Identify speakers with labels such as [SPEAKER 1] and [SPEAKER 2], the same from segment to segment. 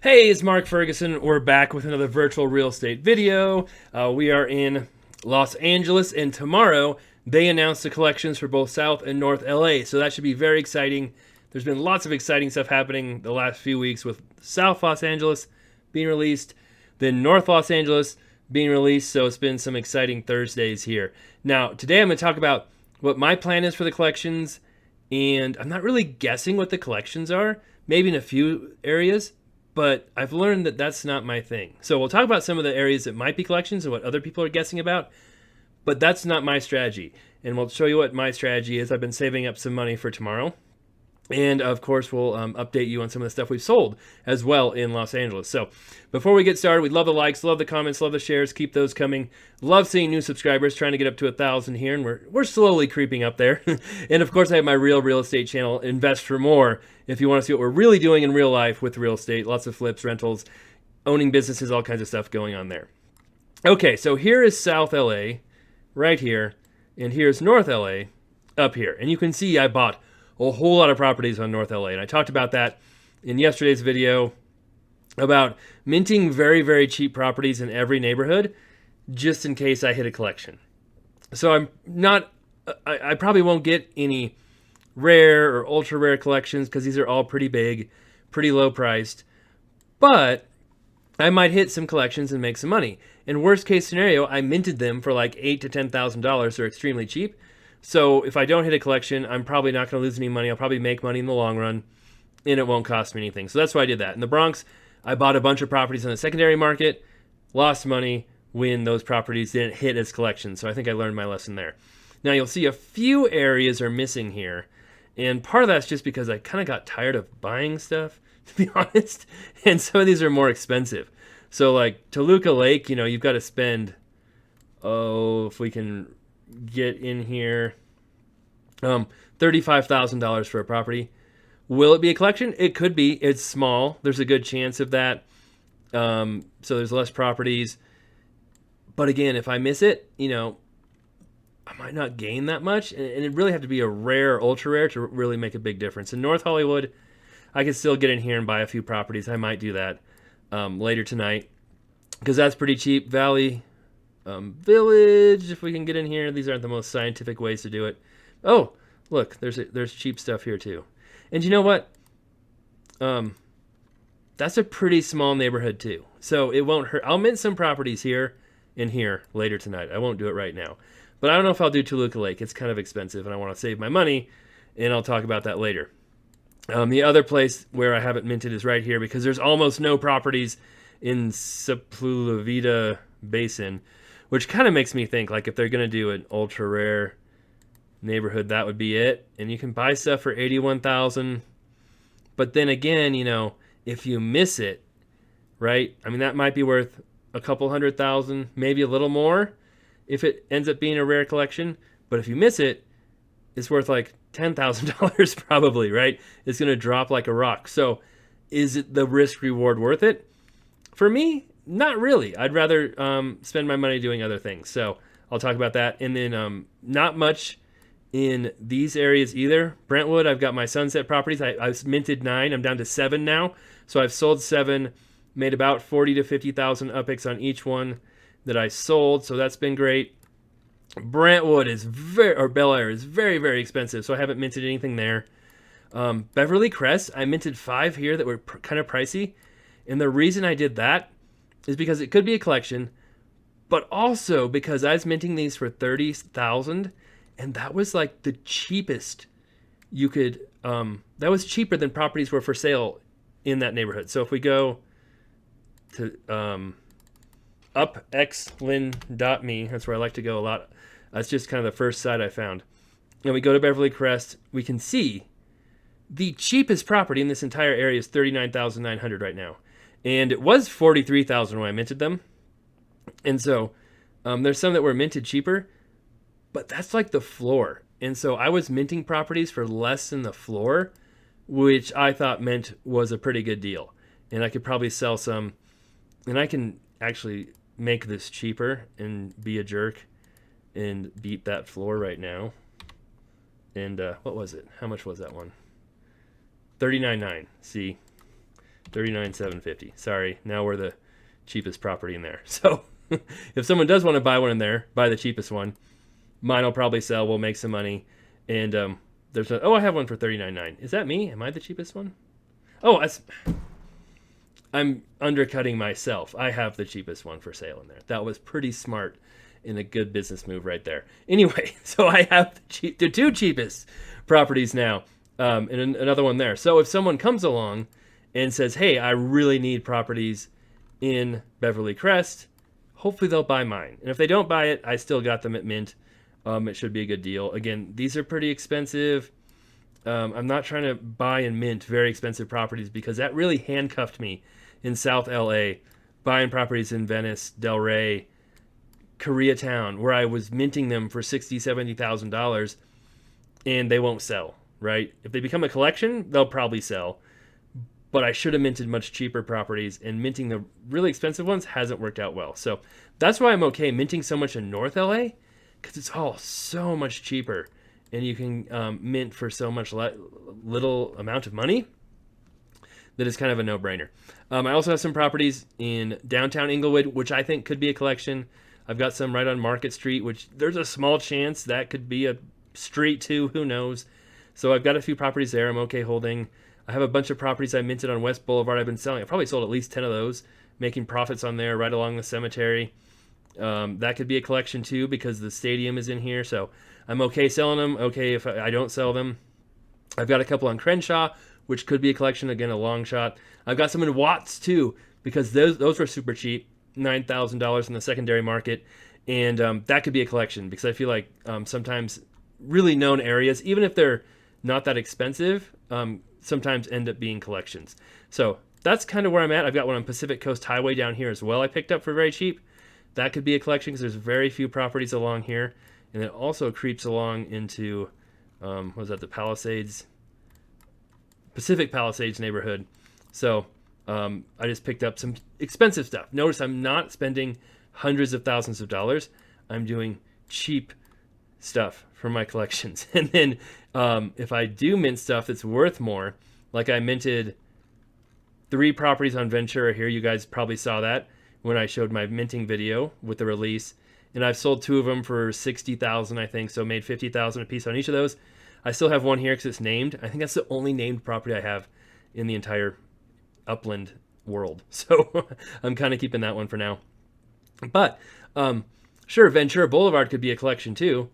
[SPEAKER 1] Hey, it's Mark Ferguson. We're back with another virtual real estate video. We are in Los Angeles, and tomorrow they announce the collections for both South and North LA. So that should be very exciting. There's been lots of exciting stuff happening the last few weeks with South Los Angeles being released, then North Los Angeles being released. So it's been some exciting Thursdays here. Now, today I'm going to talk about what my plan is for the collections, and I'm not really guessing what the collections are, maybe in a few areas. But I've learned that that's not my thing. So we'll talk about some of the areas that might be collections and what other people are guessing about, but that's not my strategy. And we'll show you what my strategy is. I've been saving up some money for tomorrow. And of course, we'll update you on some of the stuff we've sold as well in Los Angeles. So before we get started, we'd love the likes, love the comments, love the shares. Keep those coming. Love seeing new subscribers, trying to get up to 1,000 here, and we're slowly creeping up there. And of course, I have my real estate channel, Invest for More, if you want to see what we're really doing in real life with real estate. Lots of flips, rentals, owning businesses, all kinds of stuff going on there. Okay, so here is South LA, right here, and here's North LA, up here. And you can see I bought a whole lot of properties on North LA. And I talked about that in yesterday's video about minting very, very cheap properties in every neighborhood just in case I hit a collection. So I probably won't get any rare or ultra rare collections because these are all pretty big, pretty low priced. But I might hit some collections and make some money. In worst case scenario, I minted them for like $8,000 to $10,000. They're extremely cheap. So if I don't hit a collection, I'm probably not going to lose any money. I'll probably make money in the long run, and it won't cost me anything. So that's why I did that. In the Bronx, I bought a bunch of properties on the secondary market, lost money when those properties didn't hit as collections. So I think I learned my lesson there. Now you'll see a few areas are missing here, and part of that's just because I kind of got tired of buying stuff, to be honest, and some of these are more expensive. So like Toluca Lake, you've got to spend, if we can get in here, $35,000 for a property. Will it be a collection? It could be. It's small. There's a good chance of that. So there's less properties. But again, if I miss it, I might not gain that much. And it'd really have to be a rare, ultra rare to really make a big difference. In North Hollywood, I could still get in here and buy a few properties. I might do that later tonight because that's pretty cheap. Valley Village, if we can get in here. These aren't the most scientific ways to do it. Oh, look, there's cheap stuff here too. And you know what? That's a pretty small neighborhood too. So it won't hurt. I'll mint some properties here and here later tonight. I won't do it right now. But I don't know if I'll do Toluca Lake. It's kind of expensive and I want to save my money, and I'll talk about that later. The other place where I haven't minted is right here because there's almost no properties in Sepulveda Basin, which kind of makes me think, like, if they're going to do an ultra rare neighborhood, that would be it. And you can buy stuff for $81,000. But then again, if you miss it, right? I mean, that might be worth a couple $100,000, maybe a little more if it ends up being a rare collection. But if you miss it, it's worth like $10,000 probably, right? It's going to drop like a rock. So is it the risk reward worth it? For me, not really. I'd rather spend my money doing other things. So I'll talk about that. And then not much in these areas either. Brentwood, I've got my Sunset properties. I've minted 9. I'm down to 7 now. So I've sold 7, made about 40 to 50,000 UPIX on each one that I sold. So that's been great. Brentwood Bel Air is very, very expensive. So I haven't minted anything there. Beverly Crest, I minted 5 here that were kind of pricey. And the reason I did that is because it could be a collection, but also because I was minting these for $30,000, and that was like the cheapest you could. That was cheaper than properties were for sale in that neighborhood. So if we go to upxlin.me, that's where I like to go a lot. That's just kind of the first site I found. And we go to Beverly Crest, we can see the cheapest property in this entire area is $39,900 right now. And it was $43,000 when I minted them. And so there's some that were minted cheaper, but that's like the floor. And so I was minting properties for less than the floor, which I thought meant was a pretty good deal. And I could probably sell some, and I can actually make this cheaper and be a jerk and beat that floor right now. And what was it? How much was that one? $39.9. See? $39,750. Sorry, now we're the cheapest property in there. So if someone does want to buy one in there, buy the cheapest one. Mine will probably sell. We'll make some money. And I have one for $39,900. Is that me? Am I the cheapest one? Oh, I'm undercutting myself. I have the cheapest one for sale in there. That was pretty smart and a good business move right there. Anyway, so I have the two cheapest properties now, and another one there. So if someone comes along and says, hey, I really need properties in Beverly Crest, hopefully they'll buy mine. And if they don't buy it, I still got them at mint. It should be a good deal. Again, these are pretty expensive. I'm not trying to buy and mint very expensive properties because that really handcuffed me in South LA, buying properties in Venice, Delray, Koreatown, where I was minting them for $60,000, $70,000, and they won't sell, right? If they become a collection, they'll probably sell. But I should have minted much cheaper properties, and minting the really expensive ones hasn't worked out well. So that's why I'm okay minting so much in North LA, because it's all so much cheaper, and you can mint for so much little amount of money that is kind of a no-brainer. I also have some properties in downtown Inglewood, which I think could be a collection. I've got some right on Market Street, which there's a small chance that could be a street too. Who knows? So I've got a few properties there I'm okay holding. I have a bunch of properties I minted on West Boulevard I've been selling. I've probably sold at least 10 of those, making profits on there right along the cemetery. That could be a collection too because the stadium is in here. So I'm okay selling them. Okay if I don't sell them. I've got a couple on Crenshaw, which could be a collection. Again, a long shot. I've got some in Watts too because those were super cheap. $9,000 in the secondary market, and that could be a collection because I feel like sometimes really known areas, even if they're not that expensive, sometimes end up being collections. So that's kind of where I'm at. I've got one on Pacific Coast Highway down here as well I picked up for very cheap. That could be a collection because there's very few properties along here, and it also creeps along into what was that, the Palisades, Pacific Palisades neighborhood. So I just picked up some expensive stuff. Notice I'm not spending hundreds of thousands of dollars. I'm doing cheap stuff for my collections. And then if I do mint stuff that's worth more, like I minted 3 properties on Ventura here. You guys probably saw that when I showed my minting video with the release. And I've sold 2 of them for $60,000, I think. So made $50,000 a piece on each of those. I still have one here because it's named. I think that's the only named property I have in the entire Upland world. So I'm kind of keeping that one for now. But sure, Ventura Boulevard could be a collection too.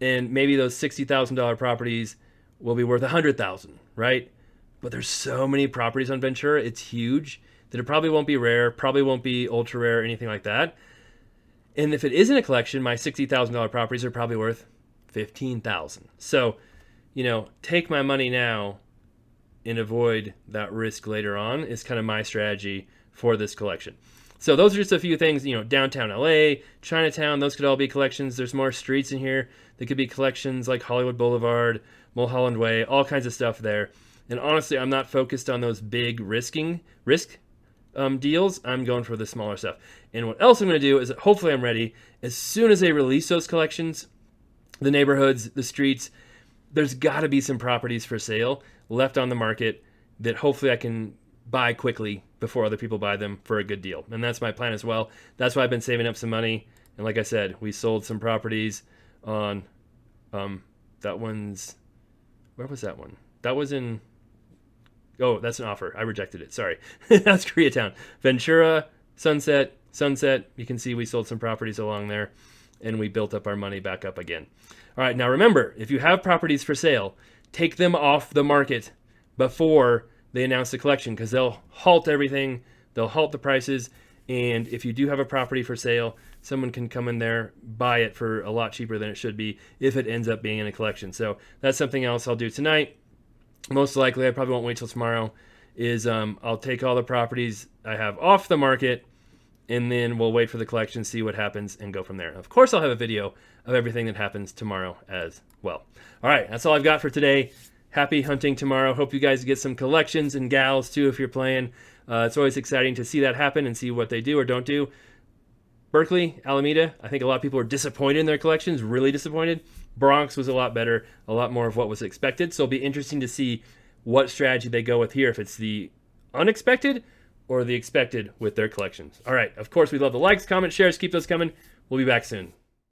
[SPEAKER 1] And maybe those $60,000 properties will be worth $100,000, right? But there's so many properties on Ventura, it's huge, that it probably won't be rare, probably won't be ultra rare, anything like that. And if it isn't a collection, my $60,000 properties are probably worth $15,000. So, take my money now and avoid that risk later on is kind of my strategy for this collection. So those are just a few things, downtown LA, Chinatown, those could all be collections. There's more streets in here that could be collections like Hollywood Boulevard, Mulholland Way, all kinds of stuff there. And honestly, I'm not focused on those big risk deals. I'm going for the smaller stuff. And what else I'm going to do is hopefully I'm ready. As soon as they release those collections, the neighborhoods, the streets, there's got to be some properties for sale left on the market that hopefully I can buy quickly before other people buy them for a good deal. And that's my plan as well. That's why I've been saving up some money. And like I said, we sold some properties on that one's, where was that one? That was in, oh, that's an offer. I rejected it. Sorry. That's Koreatown. Ventura, Sunset. You can see we sold some properties along there and we built up our money back up again. All right. Now remember, if you have properties for sale, take them off the market before they announce the collection because they'll halt everything. They'll halt the prices. And if you do have a property for sale, someone can come in there, buy it for a lot cheaper than it should be if it ends up being in a collection. So that's something else I'll do tonight. Most likely, I probably won't wait till tomorrow, is I'll take all the properties I have off the market, and then we'll wait for the collection, see what happens, and go from there. Of course, I'll have a video of everything that happens tomorrow as well. All right, that's all I've got for today. Happy hunting tomorrow. Hope you guys get some collections and gals, too, if you're playing. It's always exciting to see that happen and see what they do or don't do. Berkeley, Alameda, I think a lot of people are disappointed in their collections, really disappointed. Bronx was a lot better, a lot more of what was expected. So it'll be interesting to see what strategy they go with here. If it's the unexpected or the expected with their collections. All right. Of course, we love the likes, comments, shares. Keep those coming. We'll be back soon.